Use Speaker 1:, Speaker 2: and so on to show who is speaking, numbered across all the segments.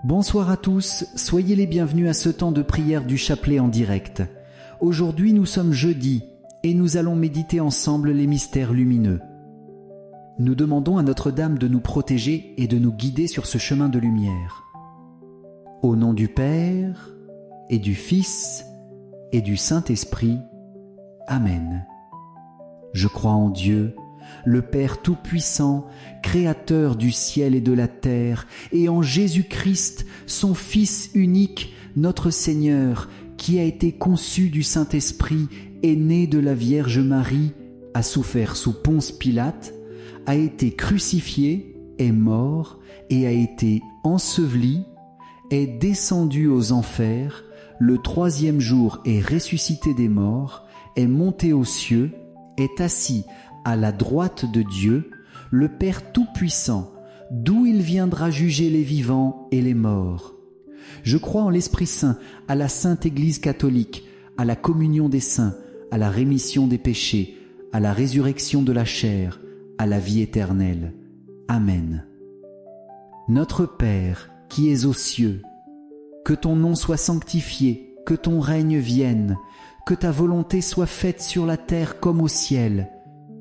Speaker 1: Bonsoir à tous, soyez les bienvenus à ce temps de prière du chapelet en direct. Aujourd'hui nous sommes jeudi et nous allons méditer ensemble les mystères lumineux. Nous demandons à Notre-Dame de nous protéger et de nous guider sur ce chemin de lumière. Au nom du Père et du Fils et du Saint-Esprit. Amen. Je crois en Dieu, le Père Tout-Puissant, Créateur du ciel et de la terre, et en Jésus-Christ, son Fils unique, notre Seigneur, qui a été conçu du Saint-Esprit, est né de la Vierge Marie, a souffert sous Ponce Pilate, a été crucifié, est mort et a été enseveli, est descendu aux enfers, le troisième jour est ressuscité des morts, est monté aux cieux, est assis à la droite de Dieu, le Père Tout-Puissant, d'où il viendra juger les vivants et les morts. Je crois en l'Esprit Saint, à la Sainte Église catholique, à la communion des saints, à la rémission des péchés, à la résurrection de la chair, à la vie éternelle. Amen. Notre Père, qui es aux cieux, que ton nom soit sanctifié, que ton règne vienne, que ta volonté soit faite sur la terre comme au ciel.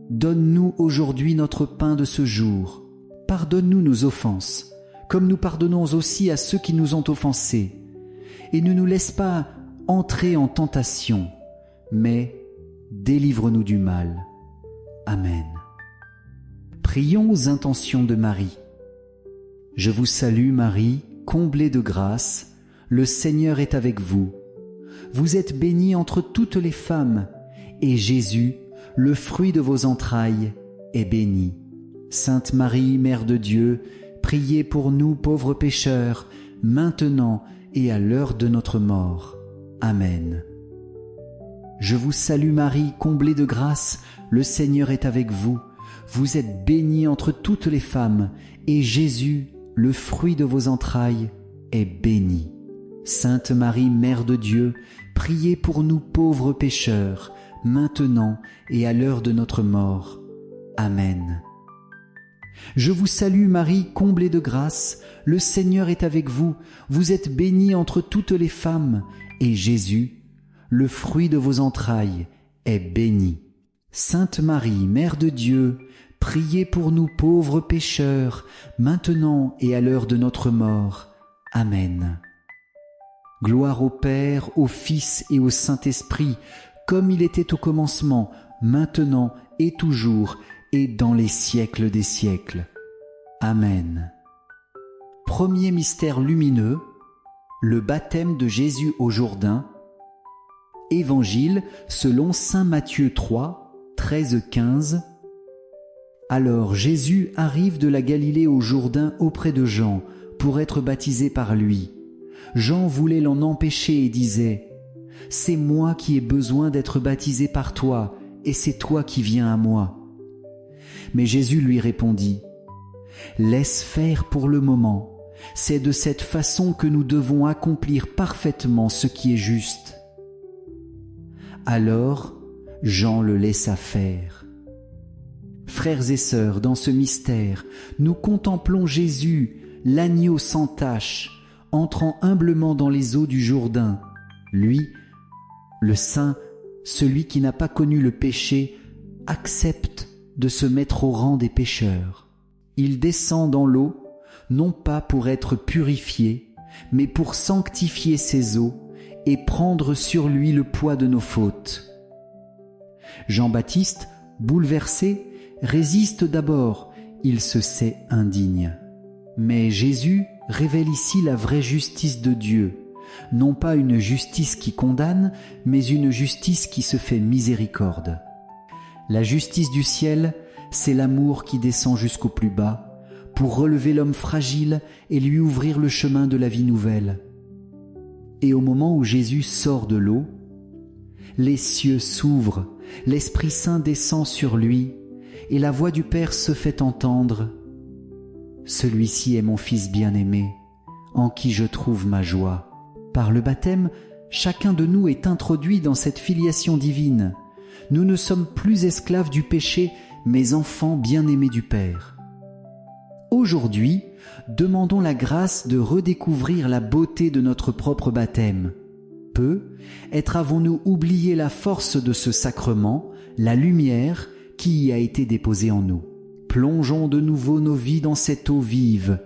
Speaker 1: Donne-nous aujourd'hui notre pain de ce jour. Pardonne-nous nos offenses, comme nous pardonnons aussi à ceux qui nous ont offensés. Et ne nous laisse pas entrer en tentation, mais délivre-nous du mal. Amen. Prions aux intentions de Marie. Je vous salue Marie, comblée de grâce, le Seigneur est avec vous. Vous êtes bénie entre toutes les femmes, et Jésus, le fruit de vos entrailles, est béni. Sainte Marie, Mère de Dieu, priez pour nous pauvres pécheurs, maintenant et à l'heure de notre mort. Amen. Je vous salue Marie, comblée de grâce, le Seigneur est avec vous. Vous êtes bénie entre toutes les femmes, et Jésus, le fruit de vos entrailles, est béni. Sainte Marie, Mère de Dieu, priez pour nous pauvres pécheurs, maintenant et à l'heure de notre mort. Amen. Je vous salue Marie, comblée de grâce, le Seigneur est avec vous. Vous êtes bénie entre toutes les femmes, et Jésus, le fruit de vos entrailles, est béni. Sainte Marie, Mère de Dieu, priez pour nous pauvres pécheurs, maintenant et à l'heure de notre mort. Amen. Gloire au Père, au Fils et au Saint-Esprit, comme il était au commencement, maintenant et toujours, et dans les siècles des siècles. Amen. Premier mystère lumineux, le baptême de Jésus au Jourdain. Évangile selon saint Matthieu 3, 13-15. Alors Jésus arrive de la Galilée au Jourdain auprès de Jean, pour être baptisé par lui. Jean voulait l'en empêcher et disait « C'est moi qui ai besoin d'être baptisé par toi, et c'est toi qui viens à moi. » Mais Jésus lui répondit « Laisse faire pour le moment, c'est de cette façon que nous devons accomplir parfaitement ce qui est juste. » Alors Jean le laissa faire. Frères et sœurs, dans ce mystère, nous contemplons Jésus, l'agneau sans tache, entrant humblement dans les eaux du Jourdain. Lui, le Saint, celui qui n'a pas connu le péché, accepte de se mettre au rang des pécheurs. Il descend dans l'eau, non pas pour être purifié, mais pour sanctifier ses eaux et prendre sur lui le poids de nos fautes. Jean-Baptiste, bouleversé, résiste d'abord, il se sait indigne. Mais Jésus révèle ici la vraie justice de Dieu, non pas une justice qui condamne, mais une justice qui se fait miséricorde. La justice du ciel, c'est l'amour qui descend jusqu'au plus bas, pour relever l'homme fragile et lui ouvrir le chemin de la vie nouvelle. Et au moment où Jésus sort de l'eau, les cieux s'ouvrent, l'Esprit Saint descend sur lui, et la voix du Père se fait entendre. Celui-ci est mon Fils bien-aimé, en qui je trouve ma joie. Par le baptême, chacun de nous est introduit dans cette filiation divine. Nous ne sommes plus esclaves du péché, mais enfants bien-aimés du Père. Aujourd'hui, demandons la grâce de redécouvrir la beauté de notre propre baptême. Peut-être avons-nous oublié la force de ce sacrement, la lumière qui y a été déposée en nous. Plongeons de nouveau nos vies dans cette eau vive,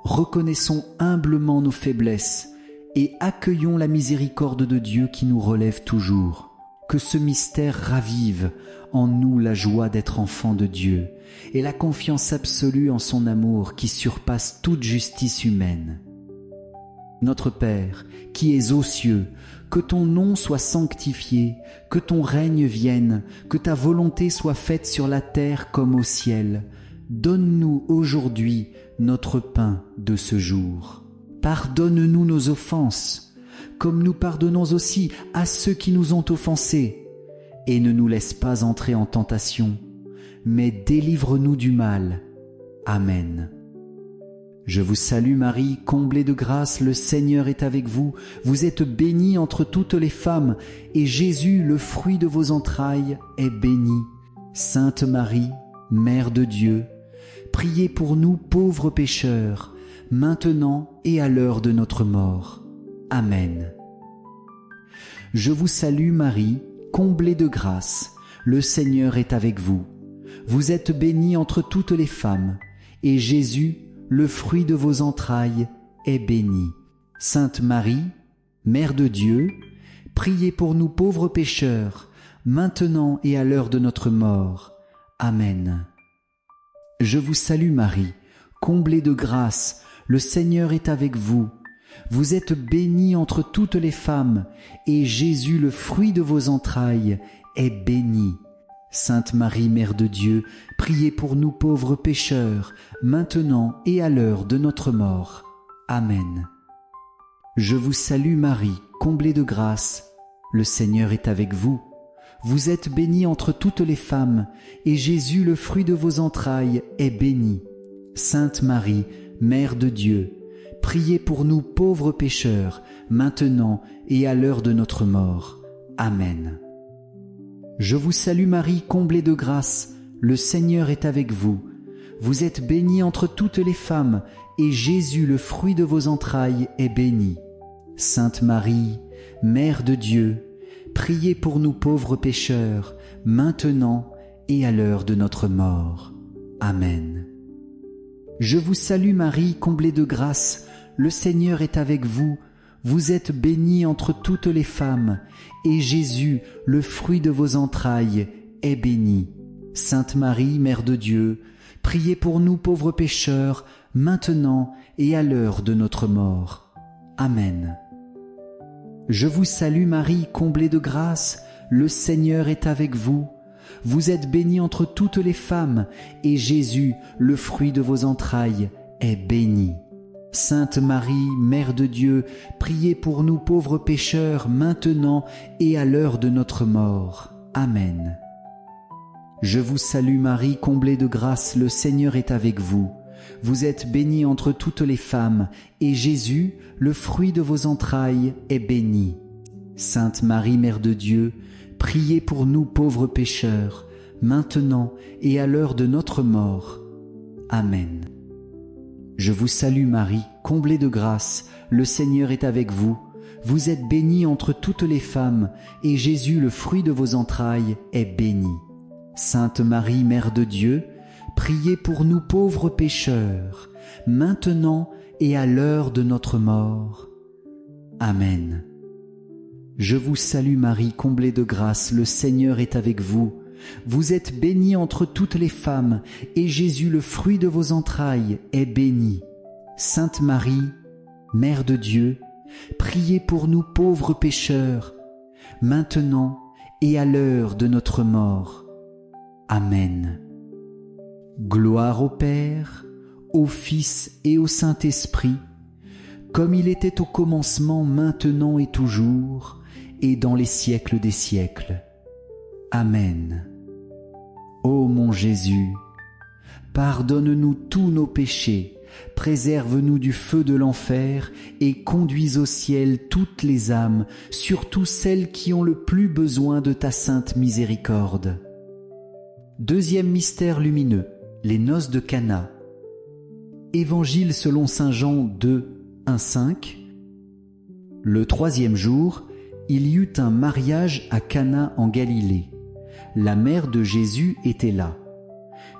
Speaker 1: reconnaissons humblement nos faiblesses et accueillons la miséricorde de Dieu qui nous relève toujours. Que ce mystère ravive en nous la joie d'être enfants de Dieu et la confiance absolue en son amour qui surpasse toute justice humaine. Notre Père, qui es aux cieux, que ton nom soit sanctifié, que ton règne vienne, que ta volonté soit faite sur la terre comme au ciel. Donne-nous aujourd'hui notre pain de ce jour. Pardonne-nous nos offenses, comme nous pardonnons aussi à ceux qui nous ont offensés. Et ne nous laisse pas entrer en tentation, mais délivre-nous du mal. Amen. Je vous salue Marie, comblée de grâce, le Seigneur est avec vous. Vous êtes bénie entre toutes les femmes, et Jésus, le fruit de vos entrailles, est béni. Sainte Marie, Mère de Dieu, priez pour nous pauvres pécheurs, maintenant et à l'heure de notre mort. Amen. Je vous salue Marie, comblée de grâce, le Seigneur est avec vous. Vous êtes bénie entre toutes les femmes, et Jésus, le fruit de vos entrailles, est béni. Sainte Marie, Mère de Dieu, priez pour nous pauvres pécheurs, maintenant et à l'heure de notre mort. Amen. Je vous salue Marie, comblée de grâce, le Seigneur est avec vous. Vous êtes bénie entre toutes les femmes, et Jésus, le fruit de vos entrailles, est béni. Sainte Marie, Mère de Dieu, priez pour nous pauvres pécheurs, maintenant et à l'heure de notre mort. Amen. Je vous salue Marie, comblée de grâce, le Seigneur est avec vous. Vous êtes bénie entre toutes les femmes, et Jésus, le fruit de vos entrailles, est béni. Sainte Marie, Mère de Dieu, priez pour nous pauvres pécheurs, maintenant et à l'heure de notre mort. Amen. Je vous salue Marie, comblée de grâce, le Seigneur est avec vous. Vous êtes bénie entre toutes les femmes, et Jésus, le fruit de vos entrailles, est béni. Sainte Marie, Mère de Dieu, priez pour nous pauvres pécheurs, maintenant et à l'heure de notre mort. Amen. Je vous salue Marie, comblée de grâce, le Seigneur est avec vous. Vous êtes bénie entre toutes les femmes, et Jésus, le fruit de vos entrailles, est béni. Sainte Marie, Mère de Dieu, priez pour nous pauvres pécheurs, maintenant et à l'heure de notre mort. Amen. Je vous salue Marie, comblée de grâce, le Seigneur est avec vous. Vous êtes bénie entre toutes les femmes, et Jésus, le fruit de vos entrailles, est béni. Sainte Marie, Mère de Dieu, priez pour nous pauvres pécheurs, maintenant et à l'heure de notre mort. Amen. Je vous salue Marie, comblée de grâce, le Seigneur est avec vous. Vous êtes bénie entre toutes les femmes, et Jésus, le fruit de vos entrailles, est béni. Sainte Marie, Mère de Dieu, priez pour nous pauvres pécheurs, maintenant et à l'heure de notre mort. Amen. Je vous salue Marie, comblée de grâce, le Seigneur est avec vous. Vous êtes bénie entre toutes les femmes, et Jésus, le fruit de vos entrailles, est béni. Sainte Marie, Mère de Dieu, priez pour nous pauvres pécheurs, maintenant et à l'heure de notre mort. Amen. Je vous salue Marie, comblée de grâce, le Seigneur est avec vous. Vous êtes bénie entre toutes les femmes, et Jésus, le fruit de vos entrailles, est béni. Sainte Marie, Mère de Dieu, priez pour nous pauvres pécheurs, maintenant et à l'heure de notre mort. Amen. Gloire au Père, au Fils et au Saint-Esprit, comme il était au commencement, maintenant et toujours, et dans les siècles des siècles. Amen. Ô mon Jésus, pardonne-nous tous nos péchés, préserve-nous du feu de l'enfer et conduis au ciel toutes les âmes, surtout celles qui ont le plus besoin de ta sainte miséricorde. Deuxième mystère lumineux, les noces de Cana. Évangile selon saint Jean 2, 1-5. Le 3e jour, il y eut un mariage à Cana en Galilée. La mère de Jésus était là.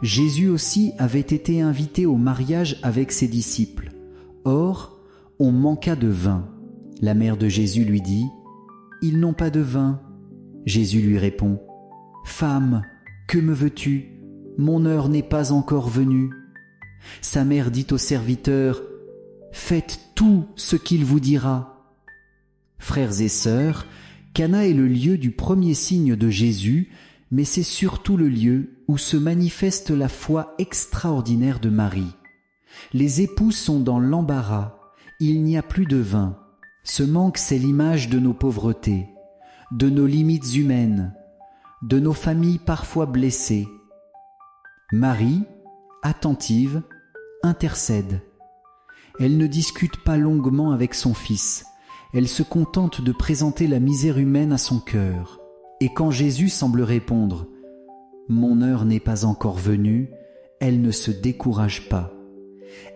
Speaker 1: Jésus aussi avait été invité au mariage avec ses disciples. Or, on manqua de vin. La mère de Jésus lui dit : « Ils n'ont pas de vin. » Jésus lui répond : « Femme, que me veux-tu ? Mon heure n'est pas encore venue. » Sa mère dit au serviteur : « Faites tout ce qu'il vous dira. » Frères et sœurs, Cana est le lieu du premier signe de Jésus, mais c'est surtout le lieu où se manifeste la foi extraordinaire de Marie. Les époux sont dans l'embarras, il n'y a plus de vin. Ce manque, c'est l'image de nos pauvretés, de nos limites humaines, de nos familles parfois blessées. Marie, attentive, intercède. Elle ne discute pas longuement avec son fils. Elle se contente de présenter la misère humaine à son cœur. Et quand Jésus semble répondre « Mon heure n'est pas encore venue », elle ne se décourage pas.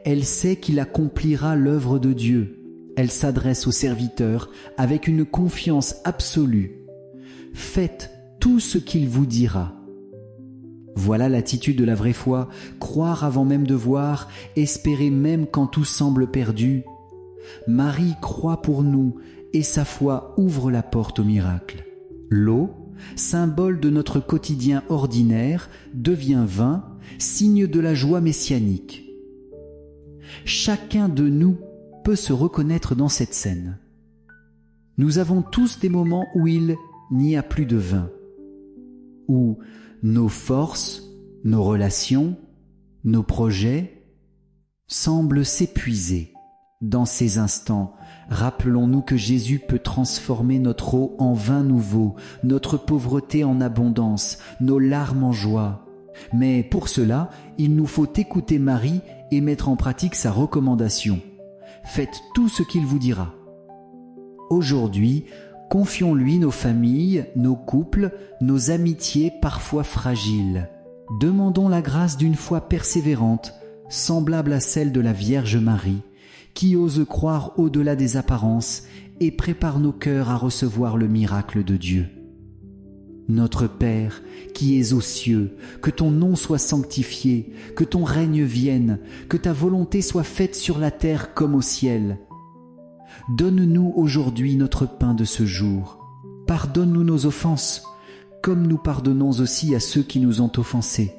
Speaker 1: Elle sait qu'il accomplira l'œuvre de Dieu. Elle s'adresse au serviteur avec une confiance absolue. « Faites tout ce qu'il vous dira. » Voilà l'attitude de la vraie foi, croire avant même de voir, espérer même quand tout semble perdu. Marie croit pour nous et sa foi ouvre la porte au miracle. L'eau, symbole de notre quotidien ordinaire, devient vin, signe de la joie messianique. Chacun de nous peut se reconnaître dans cette scène. Nous avons tous des moments où il n'y a plus de vin, où nos forces, nos relations, nos projets semblent s'épuiser. Dans ces instants, rappelons-nous que Jésus peut transformer notre eau en vin nouveau, notre pauvreté en abondance, nos larmes en joie. Mais pour cela, il nous faut écouter Marie et mettre en pratique sa recommandation. Faites tout ce qu'il vous dira. Aujourd'hui, confions-lui nos familles, nos couples, nos amitiés parfois fragiles. Demandons la grâce d'une foi persévérante, semblable à celle de la Vierge Marie, qui ose croire au-delà des apparences et prépare nos cœurs à recevoir le miracle de Dieu. Notre Père, qui es aux cieux, que ton nom soit sanctifié, que ton règne vienne, que ta volonté soit faite sur la terre comme au ciel. Donne-nous aujourd'hui notre pain de ce jour. Pardonne-nous nos offenses, comme nous pardonnons aussi à ceux qui nous ont offensés.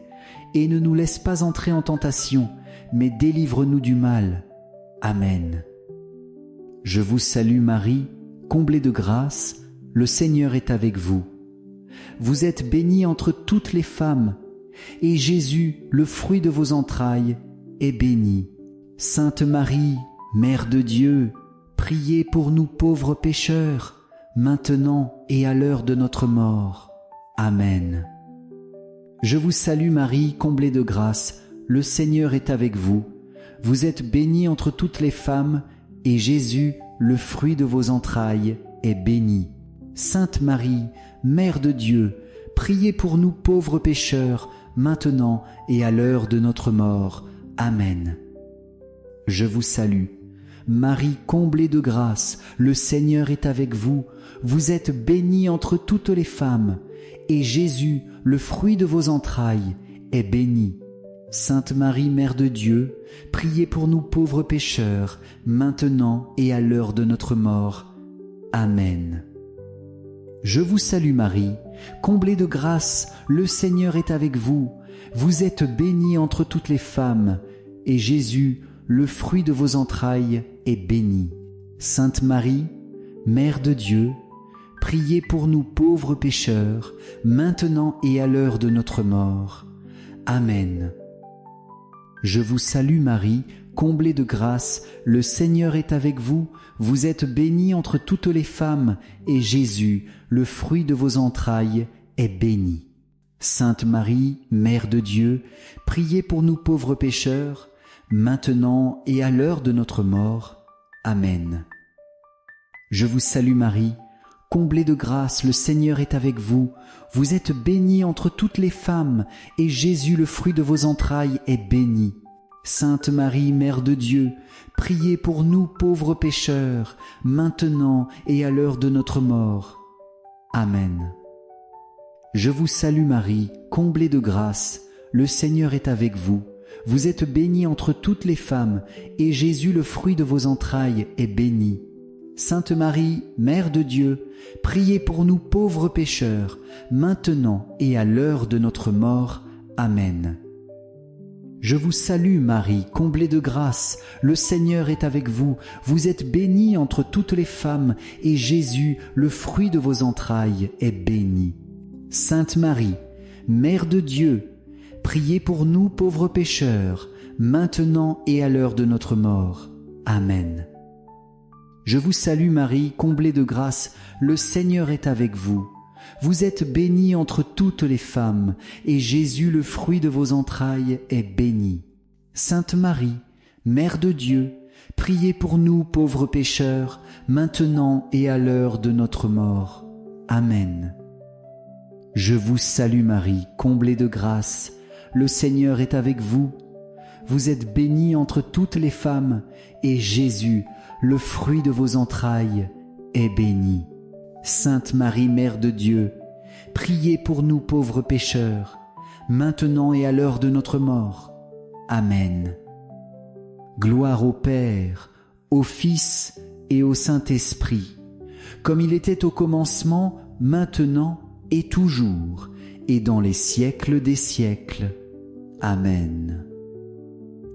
Speaker 1: Et ne nous laisse pas entrer en tentation, mais délivre-nous du mal. Amen. Je vous salue Marie, comblée de grâce, le Seigneur est avec vous. Vous êtes bénie entre toutes les femmes, et Jésus, le fruit de vos entrailles, est béni. Sainte Marie, Mère de Dieu, priez pour nous pauvres pécheurs, maintenant et à l'heure de notre mort. Amen. Je vous salue Marie, comblée de grâce, le Seigneur est avec vous. Vous êtes bénie entre toutes les femmes, et Jésus, le fruit de vos entrailles, est béni. Sainte Marie, Mère de Dieu, priez pour nous pauvres pécheurs, maintenant et à l'heure de notre mort. Amen. Je vous salue. Marie comblée de grâce, le Seigneur est avec vous. Vous êtes bénie entre toutes les femmes, et Jésus, le fruit de vos entrailles, est béni. Sainte Marie, Mère de Dieu, priez pour nous pauvres pécheurs, maintenant et à l'heure de notre mort. Amen. Je vous salue Marie, comblée de grâce, le Seigneur est avec vous. Vous êtes bénie entre toutes les femmes, et Jésus, le fruit de vos entrailles, est béni. Sainte Marie, Mère de Dieu, priez pour nous pauvres pécheurs, maintenant et à l'heure de notre mort. Amen. Je vous salue Marie, comblée de grâce, le Seigneur est avec vous. Vous êtes bénie entre toutes les femmes, et Jésus, le fruit de vos entrailles, est béni. Sainte Marie, Mère de Dieu, priez pour nous pauvres pécheurs, maintenant et à l'heure de notre mort. Amen. Je vous salue Marie, comblée de grâce, le Seigneur est avec vous. Vous êtes bénie entre toutes les femmes, et Jésus, le fruit de vos entrailles, est béni. Sainte Marie, Mère de Dieu, priez pour nous pauvres pécheurs, maintenant et à l'heure de notre mort. Amen. Je vous salue Marie, comblée de grâce, le Seigneur est avec vous. Vous êtes bénie entre toutes les femmes, et Jésus, le fruit de vos entrailles, est béni. Sainte Marie, Mère de Dieu, priez pour nous pauvres pécheurs, maintenant et à l'heure de notre mort. Amen. Je vous salue Marie, comblée de grâce, le Seigneur est avec vous. Vous êtes bénie entre toutes les femmes, et Jésus, le fruit de vos entrailles, est béni. Sainte Marie, Mère de Dieu, priez pour nous pauvres pécheurs, maintenant et à l'heure de notre mort. Amen. Je vous salue Marie, comblée de grâce, le Seigneur est avec vous. Vous êtes bénie entre toutes les femmes, et Jésus, le fruit de vos entrailles, est béni. Sainte Marie, Mère de Dieu, priez pour nous pauvres pécheurs, maintenant et à l'heure de notre mort. Amen. Je vous salue Marie, comblée de grâce, le Seigneur est avec vous. Vous êtes bénie entre toutes les femmes, et Jésus, le fruit de vos entrailles, est béni. Sainte Marie, Mère de Dieu, priez pour nous pauvres pécheurs, maintenant et à l'heure de notre mort. Amen. Gloire au Père, au Fils et au Saint-Esprit, comme il était au commencement, maintenant et toujours, et dans les siècles des siècles. Amen.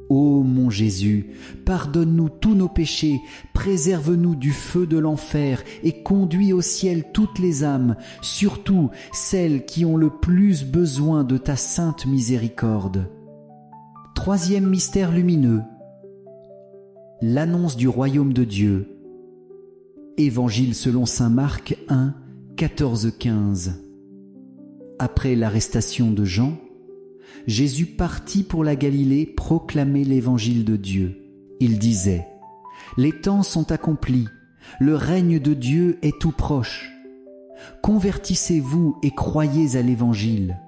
Speaker 1: Ô mon Jésus, pardonne-nous tous nos péchés, préserve-nous du feu de l'enfer et conduis au ciel toutes les âmes, surtout celles qui ont le plus besoin de ta sainte miséricorde. Troisième mystère lumineux, l'annonce du royaume de Dieu. Évangile selon saint Marc 1, 14-15. Après l'arrestation de Jean, Jésus partit pour la Galilée proclamer l'évangile de Dieu. Il disait : « Les temps sont accomplis, le règne de Dieu est tout proche. Convertissez-vous et croyez à l'évangile. »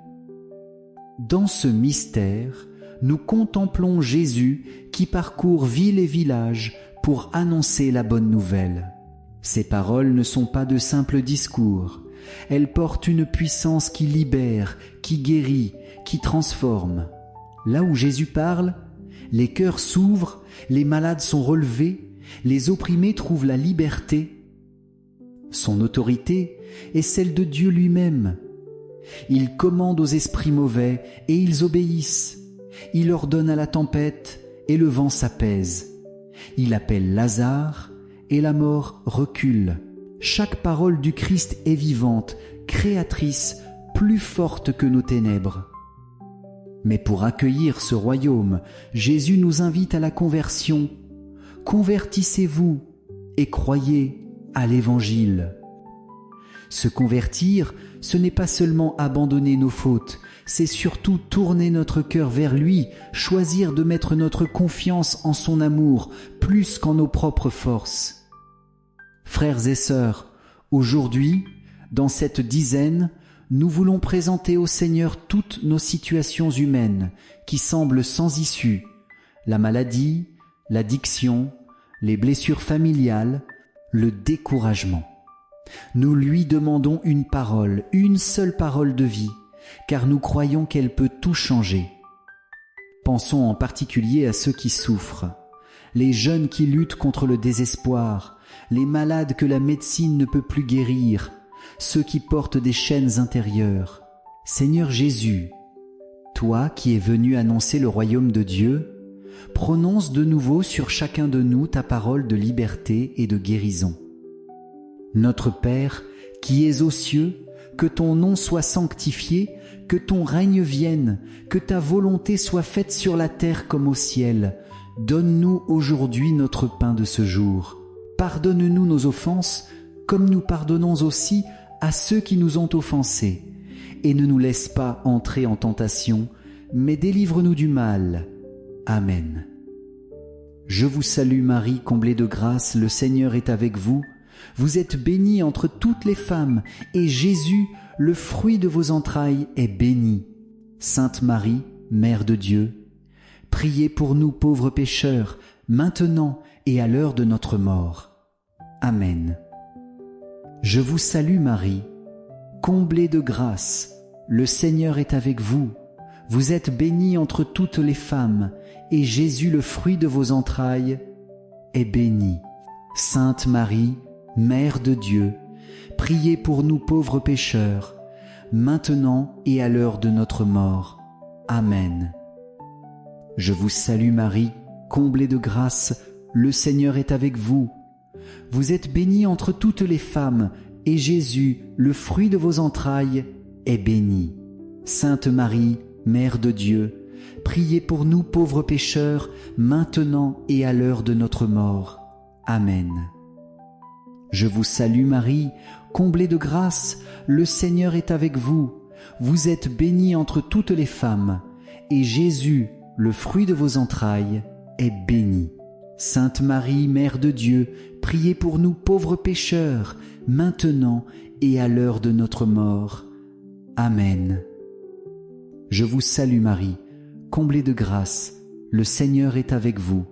Speaker 1: Dans ce mystère, nous contemplons Jésus qui parcourt ville et village pour annoncer la bonne nouvelle. Ces paroles ne sont pas de simples discours. Elles portent une puissance qui libère, qui guérit, qui transforme. Là où Jésus parle, les cœurs s'ouvrent, les malades sont relevés, les opprimés trouvent la liberté. Son autorité est celle de Dieu lui-même. Il commande aux esprits mauvais et ils obéissent. Il ordonne à la tempête et le vent s'apaise. Il appelle Lazare et la mort recule. Chaque parole du Christ est vivante, créatrice, plus forte que nos ténèbres. Mais pour accueillir ce royaume, Jésus nous invite à la conversion. Convertissez-vous et croyez à l'Évangile. Se convertir, ce n'est pas seulement abandonner nos fautes, c'est surtout tourner notre cœur vers lui, choisir de mettre notre confiance en son amour plus qu'en nos propres forces. Frères et sœurs, aujourd'hui, dans cette dizaine, nous voulons présenter au Seigneur toutes nos situations humaines qui semblent sans issue, la maladie, l'addiction, les blessures familiales, le découragement. Nous lui demandons une parole, une seule parole de vie, car nous croyons qu'elle peut tout changer. Pensons en particulier à ceux qui souffrent, les jeunes qui luttent contre le désespoir, les malades que la médecine ne peut plus guérir, ceux qui portent des chaînes intérieures. Seigneur Jésus, toi qui es venu annoncer le royaume de Dieu, prononce de nouveau sur chacun de nous ta parole de liberté et de guérison. Notre Père, qui es aux cieux, que ton nom soit sanctifié, que ton règne vienne, que ta volonté soit faite sur la terre comme au ciel. Donne-nous aujourd'hui notre pain de ce jour. Pardonne-nous nos offenses, comme nous pardonnons aussi à ceux qui nous ont offensés. Et ne nous laisse pas entrer en tentation, mais délivre-nous du mal. Amen. Je vous salue Marie, comblée de grâce, le Seigneur est avec vous. Vous êtes bénie entre toutes les femmes, et Jésus, le fruit de vos entrailles, est béni. Sainte Marie, Mère de Dieu, priez pour nous pauvres pécheurs, maintenant et à l'heure de notre mort. Amen. Je vous salue Marie, comblée de grâce, le Seigneur est avec vous. Vous êtes bénie entre toutes les femmes, et Jésus, le fruit de vos entrailles, est béni. Sainte Marie, Mère de Dieu, priez pour nous pauvres pécheurs, maintenant et à l'heure de notre mort. Amen. Je vous salue Marie, comblée de grâce, le Seigneur est avec vous. Vous êtes bénie entre toutes les femmes, et Jésus, le fruit de vos entrailles, est béni. Sainte Marie, Mère de Dieu, priez pour nous pauvres pécheurs, maintenant et à l'heure de notre mort. Amen. Je vous salue Marie, comblée de grâce, le Seigneur est avec vous. Vous êtes bénie entre toutes les femmes, et Jésus, le fruit de vos entrailles, est béni. Sainte Marie, Mère de Dieu, priez pour nous pauvres pécheurs, maintenant et à l'heure de notre mort. Amen. Je vous salue Marie, comblée de grâce, le Seigneur est avec vous.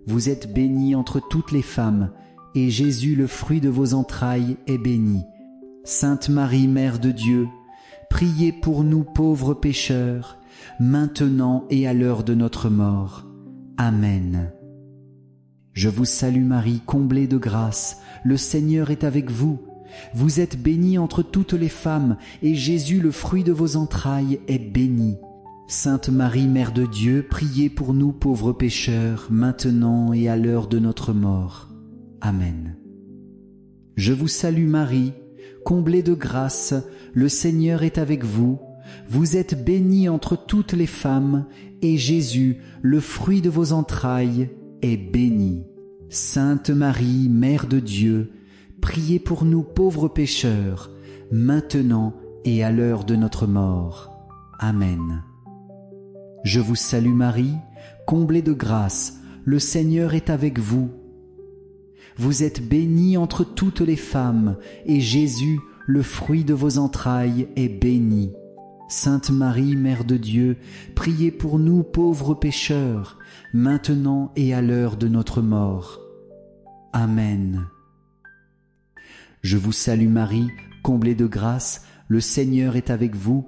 Speaker 1: Vous êtes bénie entre toutes les femmes, et Jésus, le fruit de vos entrailles, est béni. Sainte Marie, Mère de Dieu, priez pour nous pauvres pécheurs, maintenant et à l'heure de notre mort. Amen. Je vous salue Marie, comblée de grâce, le Seigneur est avec vous. Vous êtes bénie entre toutes les femmes, et Jésus, le fruit de vos entrailles, est béni. Sainte Marie, Mère de Dieu, priez pour nous pauvres pécheurs, maintenant et à l'heure de notre mort. Amen. Je vous salue Marie, comblée de grâce, le Seigneur est avec vous. Vous êtes bénie entre toutes les femmes, et Jésus, le fruit de vos entrailles, est béni. Sainte Marie, Mère de Dieu, priez pour nous pauvres pécheurs, maintenant et à l'heure de notre mort. Amen. Je vous salue Marie, comblée de grâce, le Seigneur est avec vous. Vous êtes bénie entre toutes les femmes, et Jésus, le fruit de vos entrailles, est béni. Sainte Marie, Mère de Dieu, priez pour nous pauvres pécheurs, maintenant et à l'heure de notre mort. Amen. Je vous salue Marie, comblée de grâce, le Seigneur est avec vous.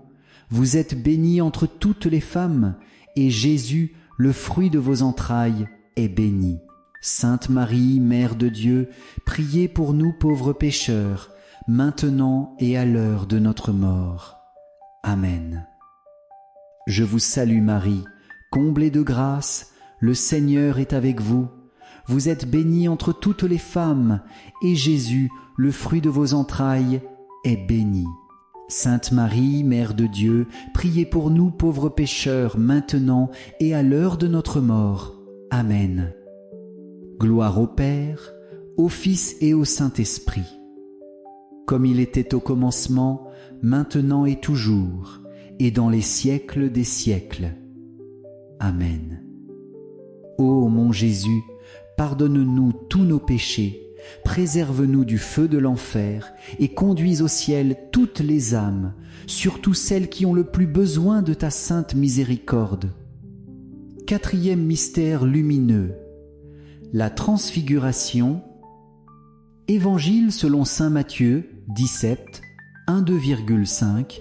Speaker 1: Vous êtes bénie entre toutes les femmes, et Jésus, le fruit de vos entrailles, est béni. Sainte Marie, Mère de Dieu, priez pour nous pauvres pécheurs, maintenant et à l'heure de notre mort. Amen. Je vous salue Marie, comblée de grâce, le Seigneur est avec vous. Vous êtes bénie entre toutes les femmes, et Jésus, le fruit de vos entrailles, est béni. Sainte Marie, Mère de Dieu, priez pour nous pauvres pécheurs, maintenant et à l'heure de notre mort. Amen. Gloire au Père, au Fils et au Saint-Esprit, comme il était au commencement, maintenant et toujours, et dans les siècles des siècles. Amen. Ô mon Jésus, pardonne-nous tous nos péchés, préserve-nous du feu de l'enfer et conduis au ciel toutes les âmes, surtout celles qui ont le plus besoin de ta sainte miséricorde. Quatrième mystère lumineux, la transfiguration. Évangile selon saint Matthieu 17, 1,2,5.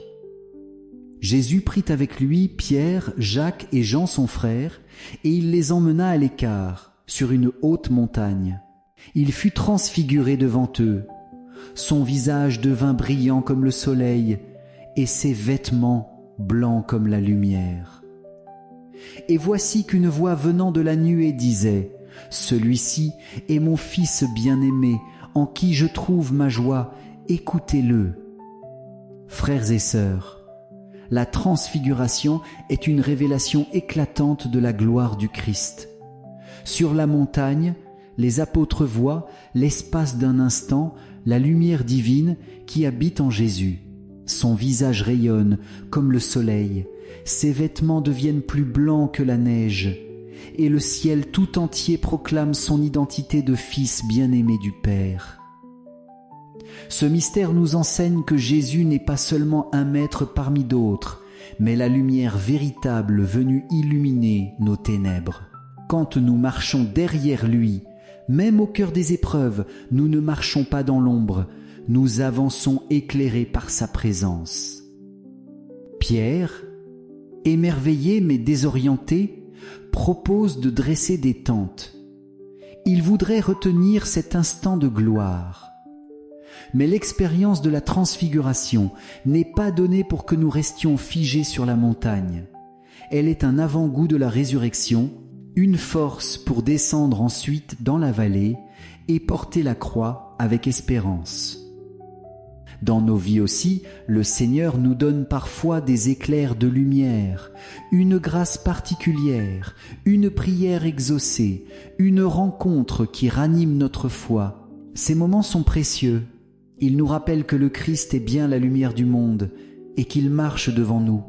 Speaker 1: Jésus prit avec lui Pierre, Jacques et Jean son frère, et il les emmena à l'écart, sur une haute montagne. Il fut transfiguré devant eux. Son visage devint brillant comme le soleil, et ses vêtements blancs comme la lumière. Et voici qu'une voix venant de la nuée disait : « Celui-ci est mon Fils bien-aimé, en qui je trouve ma joie, écoutez-le. » Frères et sœurs, la transfiguration est une révélation éclatante de la gloire du Christ. Sur la montagne, les apôtres voient, l'espace d'un instant, la lumière divine qui habite en Jésus. Son visage rayonne comme le soleil, ses vêtements deviennent plus blancs que la neige, et le ciel tout entier proclame son identité de Fils bien-aimé du Père. Ce mystère nous enseigne que Jésus n'est pas seulement un maître parmi d'autres, mais la lumière véritable venue illuminer nos ténèbres. Quand nous marchons derrière lui, même au cœur des épreuves, nous ne marchons pas dans l'ombre, nous avançons éclairés par sa présence. Pierre, émerveillé mais désorienté, propose de dresser des tentes. Il voudrait retenir cet instant de gloire. Mais l'expérience de la transfiguration n'est pas donnée pour que nous restions figés sur la montagne. Elle est un avant-goût de la résurrection, une force pour descendre ensuite dans la vallée et porter la croix avec espérance. Dans nos vies aussi, le Seigneur nous donne parfois des éclairs de lumière, une grâce particulière, une prière exaucée, une rencontre qui ranime notre foi. Ces moments sont précieux. Ils nous rappellent que le Christ est bien la lumière du monde et qu'il marche devant nous.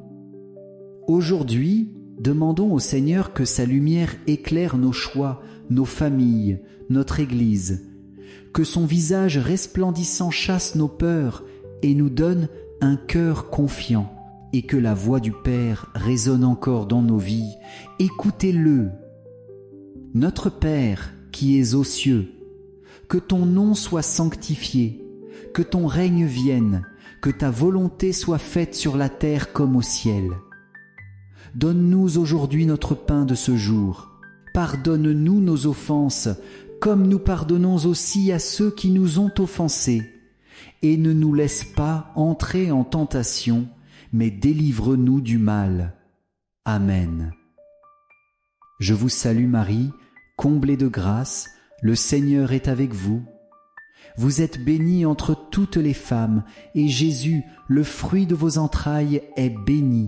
Speaker 1: Aujourd'hui, demandons au Seigneur que sa lumière éclaire nos choix, nos familles, notre Église, que son visage resplendissant chasse nos peurs et nous donne un cœur confiant, et que la voix du Père résonne encore dans nos vies. Écoutez-le. Notre Père qui es aux cieux, que ton nom soit sanctifié, que ton règne vienne, que ta volonté soit faite sur la terre comme au ciel. Donne-nous aujourd'hui notre pain de ce jour. Pardonne-nous nos offenses, comme nous pardonnons aussi à ceux qui nous ont offensés. Et ne nous laisse pas entrer en tentation, mais délivre-nous du mal. Amen. Je vous salue Marie, comblée de grâce, le Seigneur est avec vous. Vous êtes bénie entre toutes les femmes, et Jésus, le fruit de vos entrailles, est béni.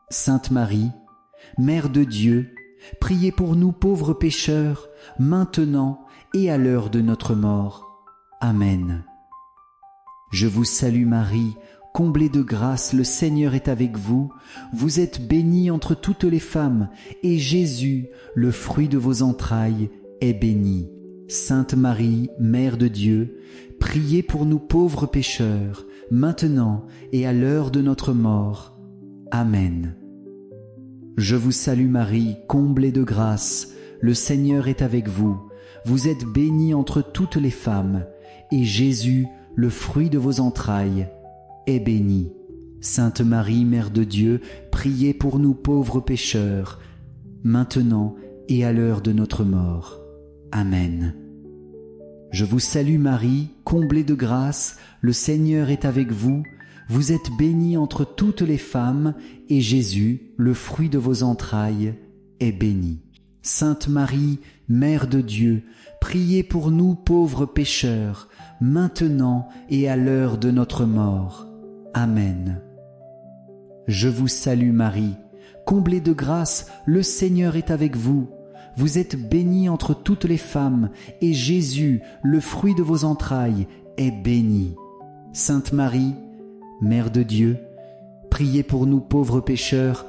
Speaker 1: Sainte Marie, Mère de Dieu, priez pour nous pauvres pécheurs, maintenant et à l'heure de notre mort. Amen. Je vous salue Marie, comblée de grâce, le Seigneur est avec vous. Vous êtes bénie entre toutes les femmes, et Jésus, le fruit de vos entrailles, est béni. Sainte Marie, Mère de Dieu, priez pour nous pauvres pécheurs, maintenant et à l'heure de notre mort. Amen. Je vous salue Marie, comblée de grâce, le Seigneur est avec vous. Vous êtes bénie entre toutes les femmes, et Jésus, le fruit de vos entrailles, est béni. Sainte Marie, Mère de Dieu, priez pour nous pauvres pécheurs, maintenant et à l'heure de notre mort. Amen. Je vous salue Marie, comblée de grâce, le Seigneur est avec vous. Vous êtes bénie entre toutes les femmes, et Jésus, le fruit de vos entrailles, est béni. Sainte Marie, Mère de Dieu, priez pour nous pauvres pécheurs, maintenant et à l'heure de notre mort. Amen. Je vous salue Marie, comblée de grâce, le Seigneur est avec vous. Vous êtes bénie entre toutes les femmes, et Jésus, le fruit de vos entrailles, est béni. Sainte Marie, Mère de Dieu, priez pour nous pauvres pécheurs,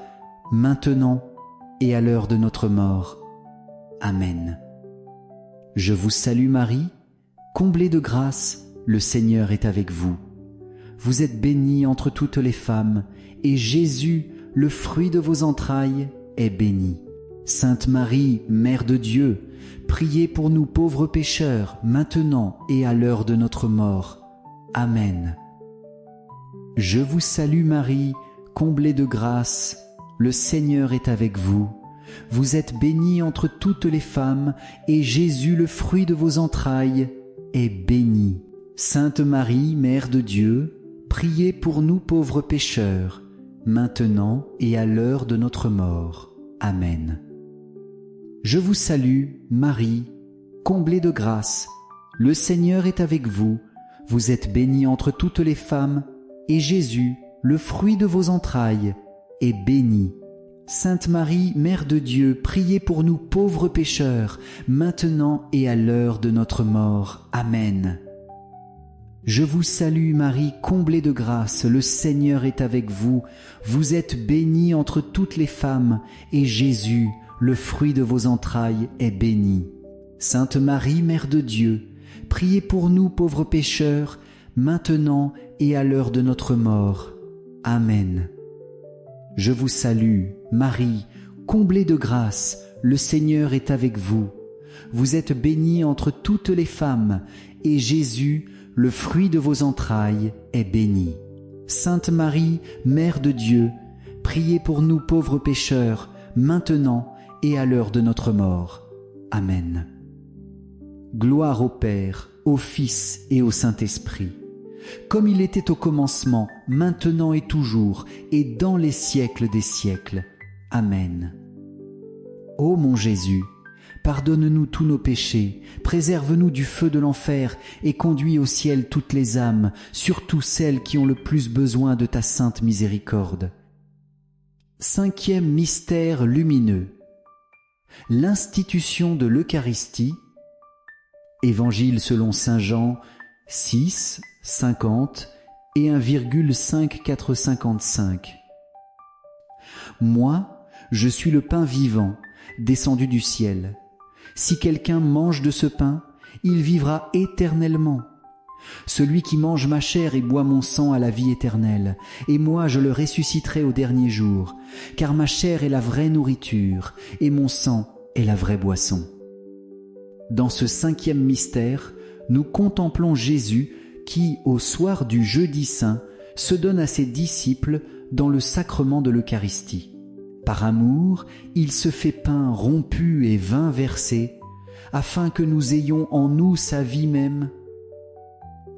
Speaker 1: maintenant et à l'heure de notre mort. Amen. Je vous salue Marie, comblée de grâce, le Seigneur est avec vous. Vous êtes bénie entre toutes les femmes, et Jésus, le fruit de vos entrailles, est béni. Sainte Marie, Mère de Dieu, priez pour nous pauvres pécheurs, maintenant et à l'heure de notre mort. Amen. Je vous salue Marie, comblée de grâce, le Seigneur est avec vous. Vous êtes bénie entre toutes les femmes, et Jésus, le fruit de vos entrailles, est béni. Sainte Marie, Mère de Dieu, priez pour nous pauvres pécheurs, maintenant et à l'heure de notre mort. Amen. Je vous salue, Marie, comblée de grâce, le Seigneur est avec vous. Vous êtes bénie entre toutes les femmes, et Jésus, le fruit de vos entrailles, est béni. Sainte Marie, Mère de Dieu, priez pour nous pauvres pécheurs, maintenant et à l'heure de notre mort. Amen. Je vous salue Marie, comblée de grâce, le Seigneur est avec vous. Vous êtes bénie entre toutes les femmes, et Jésus, le fruit de vos entrailles, est béni. Sainte Marie, Mère de Dieu, priez pour nous pauvres pécheurs, maintenant et à l'heure de notre mort. Amen. Je vous salue, Marie, comblée de grâce, le Seigneur est avec vous. Vous êtes bénie entre toutes les femmes, et Jésus, le fruit de vos entrailles, est béni. Sainte Marie, Mère de Dieu, priez pour nous pauvres pécheurs, maintenant et à l'heure de notre mort. Amen. Gloire au Père, au Fils et au Saint-Esprit, comme il était au commencement, maintenant et toujours, et dans les siècles des siècles. Amen. Ô mon Jésus, pardonne-nous tous nos péchés, préserve-nous du feu de l'enfer et conduis au ciel toutes les âmes, surtout celles qui ont le plus besoin de ta sainte miséricorde. Cinquième mystère lumineux. L'institution de l'Eucharistie. Évangile selon saint Jean 6, 50 et 1,5455. Moi, je suis le pain vivant, descendu du ciel. Si quelqu'un mange de ce pain, il vivra éternellement. Celui qui mange ma chair et boit mon sang a la vie éternelle, et moi je le ressusciterai au dernier jour, car ma chair est la vraie nourriture, et mon sang est la vraie boisson. Dans ce cinquième mystère, nous contemplons Jésus qui, au soir du jeudi saint, se donne à ses disciples dans le sacrement de l'Eucharistie. Par amour, il se fait pain rompu et vin versé, afin que nous ayons en nous sa vie même.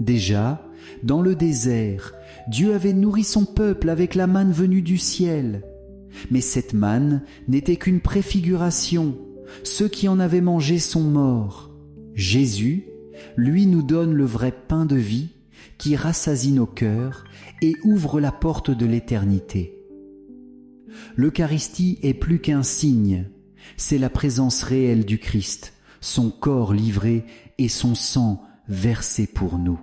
Speaker 1: Déjà, dans le désert, Dieu avait nourri son peuple avec la manne venue du ciel. Mais cette manne n'était qu'une préfiguration. Ceux qui en avaient mangé sont morts. Jésus, lui, nous donne le vrai pain de vie qui rassasie nos cœurs et ouvre la porte de l'éternité. L'Eucharistie est plus qu'un signe, c'est la présence réelle du Christ, son corps livré et son sang versé pour nous.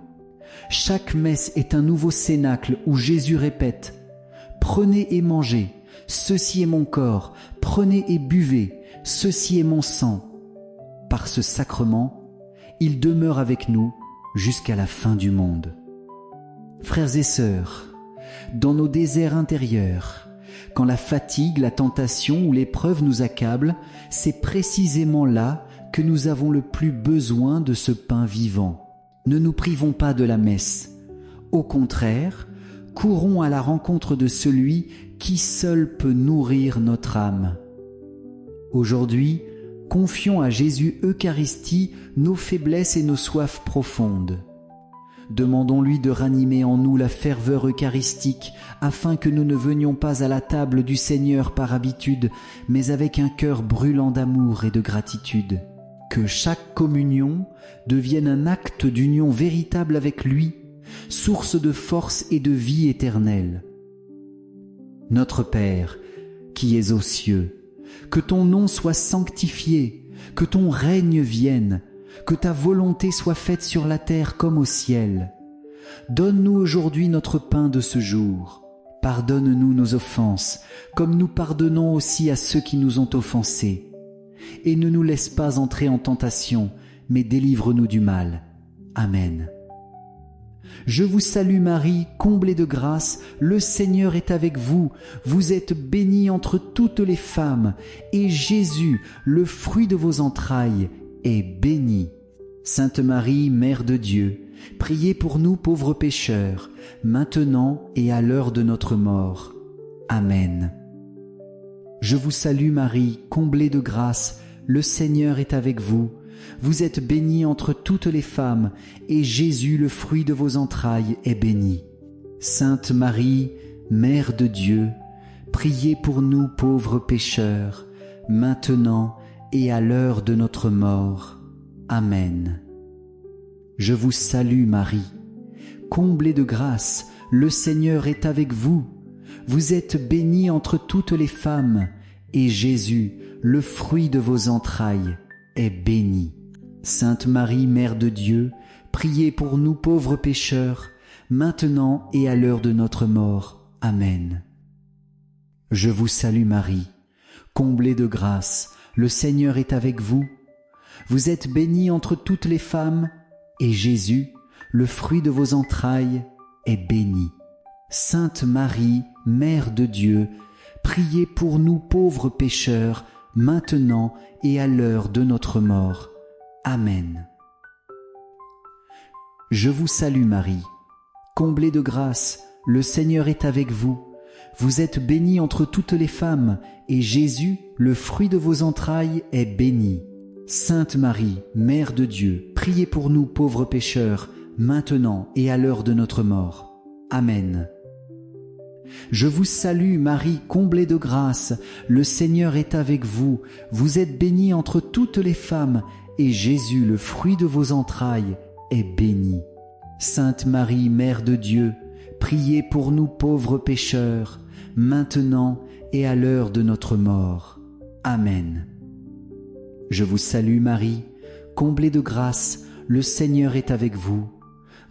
Speaker 1: Chaque messe est un nouveau cénacle où Jésus répète « Prenez et mangez, ceci est mon corps, prenez et buvez, ceci est mon sang. » Par ce sacrement, il demeure avec nous jusqu'à la fin du monde. Frères et sœurs, dans nos déserts intérieurs, quand la fatigue, la tentation ou l'épreuve nous accablent, c'est précisément là que nous avons le plus besoin de ce pain vivant. Ne nous privons pas de la messe. Au contraire, courons à la rencontre de celui qui seul peut nourrir notre âme. Aujourd'hui, confions à Jésus Eucharistie nos faiblesses et nos soifs profondes. Demandons-lui de ranimer en nous la ferveur eucharistique afin que nous ne venions pas à la table du Seigneur par habitude, mais avec un cœur brûlant d'amour et de gratitude. Que chaque communion devienne un acte d'union véritable avec lui, source de force et de vie éternelle. Notre Père, qui es aux cieux, que ton nom soit sanctifié, que ton règne vienne, que ta volonté soit faite sur la terre comme au ciel. Donne-nous aujourd'hui notre pain de ce jour. Pardonne-nous nos offenses, comme nous pardonnons aussi à ceux qui nous ont offensés. Et ne nous laisse pas entrer en tentation, mais délivre-nous du mal. Amen. Je vous salue Marie, comblée de grâce, le Seigneur est avec vous. Vous êtes bénie entre toutes les femmes, et Jésus, le fruit de vos entrailles, est béni. Sainte Marie, Mère de Dieu, priez pour nous pauvres pécheurs, maintenant et à l'heure de notre mort. Amen. Je vous salue Marie, comblée de grâce, le Seigneur est avec vous. Vous êtes bénie entre toutes les femmes, et Jésus, le fruit de vos entrailles, est béni. Sainte Marie, Mère de Dieu, priez pour nous pauvres pécheurs, maintenant et à l'heure de notre mort. Amen. Je vous salue Marie, comblée de grâce, le Seigneur est avec vous. Vous êtes bénie entre toutes les femmes, et Jésus, le fruit de vos entrailles, est béni. Sainte Marie, Mère de Dieu, priez pour nous pauvres pécheurs, maintenant et à l'heure de notre mort. Amen. Je vous salue Marie, comblée de grâce, le Seigneur est avec vous. Vous êtes bénie entre toutes les femmes, et Jésus, le fruit de vos entrailles, est béni. Sainte Marie, Mère de Dieu, priez pour nous pauvres pécheurs, maintenant et à l'heure de notre mort. Amen. Je vous salue Marie, comblée de grâce, le Seigneur est avec vous. Vous êtes bénie entre toutes les femmes, et Jésus, le fruit de vos entrailles, est béni. Sainte Marie, Mère de Dieu, priez pour nous pauvres pécheurs, maintenant et à l'heure de notre mort. Amen. Je vous salue Marie, comblée de grâce, le Seigneur est avec vous. Vous êtes bénie entre toutes les femmes, et Jésus, le fruit de vos entrailles, est béni. Sainte Marie, Mère de Dieu, priez pour nous pauvres pécheurs, maintenant et à l'heure de notre mort. Amen. Je vous salue Marie, comblée de grâce, le Seigneur est avec vous.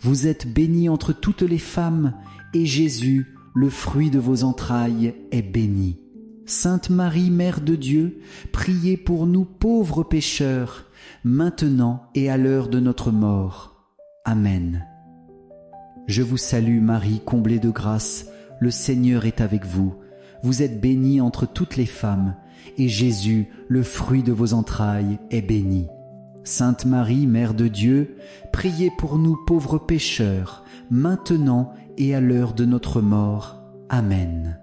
Speaker 1: Vous êtes bénie entre toutes les femmes, et Jésus, le fruit de vos entrailles, est béni. Sainte Marie, Mère de Dieu, priez pour nous pauvres pécheurs, maintenant et à l'heure de notre mort. Amen. Je vous salue Marie, comblée de grâce, le Seigneur est avec vous. Vous êtes bénie entre toutes les femmes, et Jésus, le fruit de vos entrailles, est béni. Sainte Marie, Mère de Dieu, priez pour nous pauvres pécheurs, maintenant et à l'heure de notre mort. Amen.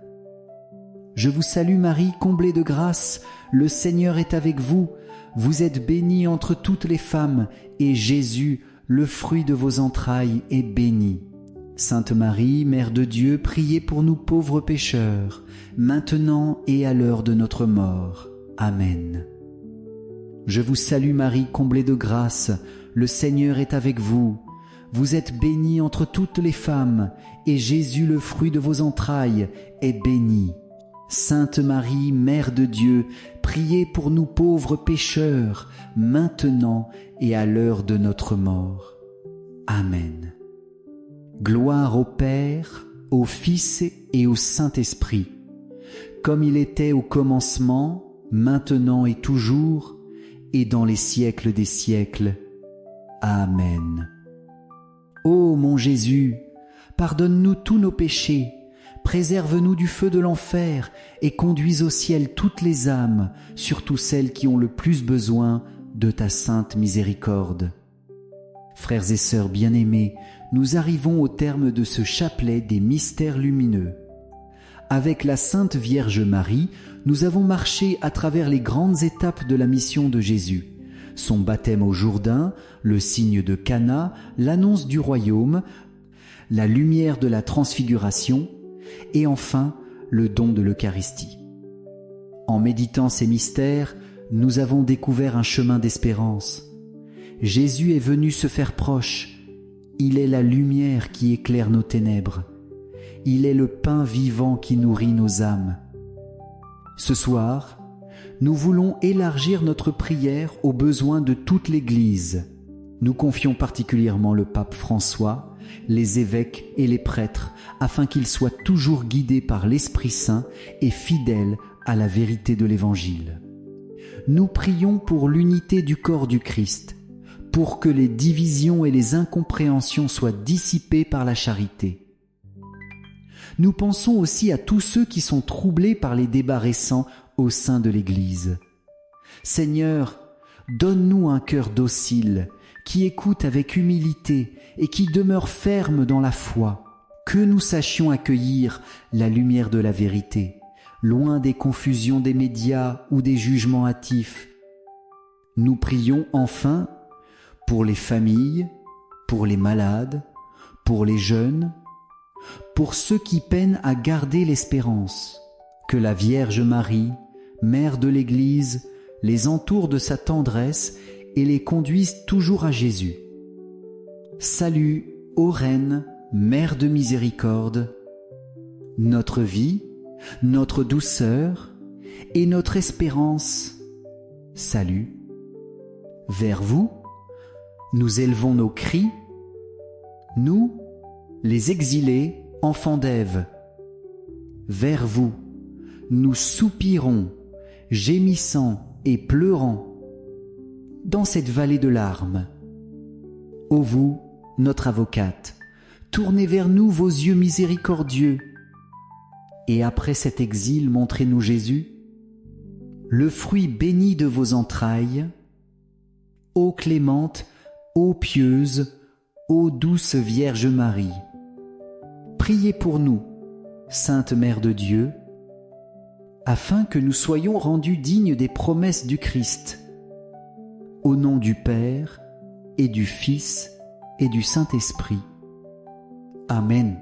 Speaker 1: Je vous salue Marie, comblée de grâce, le Seigneur est avec vous. Vous êtes bénie entre toutes les femmes, et Jésus, le fruit de vos entrailles, est béni. Sainte Marie, Mère de Dieu, priez pour nous pauvres pécheurs, maintenant et à l'heure de notre mort. Amen. Je vous salue Marie, comblée de grâce, le Seigneur est avec vous. Vous êtes bénie entre toutes les femmes, et Jésus, le fruit de vos entrailles, est béni. Sainte Marie, Mère de Dieu, priez pour nous pauvres pécheurs, maintenant et à l'heure de notre mort. Amen. Gloire au Père, au Fils et au Saint-Esprit, comme il était au commencement, maintenant et toujours, et dans les siècles des siècles. Amen. Ô mon Jésus, pardonne-nous tous nos péchés, préserve-nous du feu de l'enfer et conduis au ciel toutes les âmes, surtout celles qui ont le plus besoin de ta sainte miséricorde. Frères et sœurs bien-aimés, nous arrivons au terme de ce chapelet des mystères lumineux. Avec la Sainte Vierge Marie, nous avons marché à travers les grandes étapes de la mission de Jésus. Son baptême au Jourdain, le signe de Cana, l'annonce du royaume, la lumière de la transfiguration et enfin le don de l'Eucharistie. En méditant ces mystères, nous avons découvert un chemin d'espérance. Jésus est venu se faire proche. Il est la lumière qui éclaire nos ténèbres. Il est le pain vivant qui nourrit nos âmes. Ce soir, nous voulons élargir notre prière aux besoins de toute l'Église. Nous confions particulièrement le pape François, les évêques et les prêtres, afin qu'ils soient toujours guidés par l'Esprit Saint et fidèles à la vérité de l'Évangile. Nous prions pour l'unité du corps du Christ, pour que les divisions et les incompréhensions soient dissipées par la charité. Nous pensons aussi à tous ceux qui sont troublés par les débats récents au sein de l'Église. Seigneur, donne-nous un cœur docile, qui écoute avec humilité et qui demeure ferme dans la foi, que nous sachions accueillir la lumière de la vérité, loin des confusions des médias ou des jugements hâtifs. Nous prions enfin pour les familles, pour les malades, pour les jeunes, pour ceux qui peinent à garder l'espérance, que la Vierge Marie, Mère de l'Église, les entoure de sa tendresse et les conduise toujours à Jésus. Salut, ô Reine, Mère de miséricorde, notre vie, notre douceur et notre espérance. Salut. Vers vous, nous élevons nos cris, nous, les exilés, enfants d'Ève. Vers vous, nous soupirons, gémissant et pleurant, dans cette vallée de larmes. Ô vous, notre avocate, tournez vers nous vos yeux miséricordieux. et après cet exil, montrez-nous Jésus, le fruit béni de vos entrailles. Ô clémente, ô pieuse, ô douce Vierge Marie, priez pour nous, Sainte Mère de Dieu, afin que nous soyons rendus dignes des promesses du Christ. Au nom du Père, et du Fils, et du Saint-Esprit. Amen.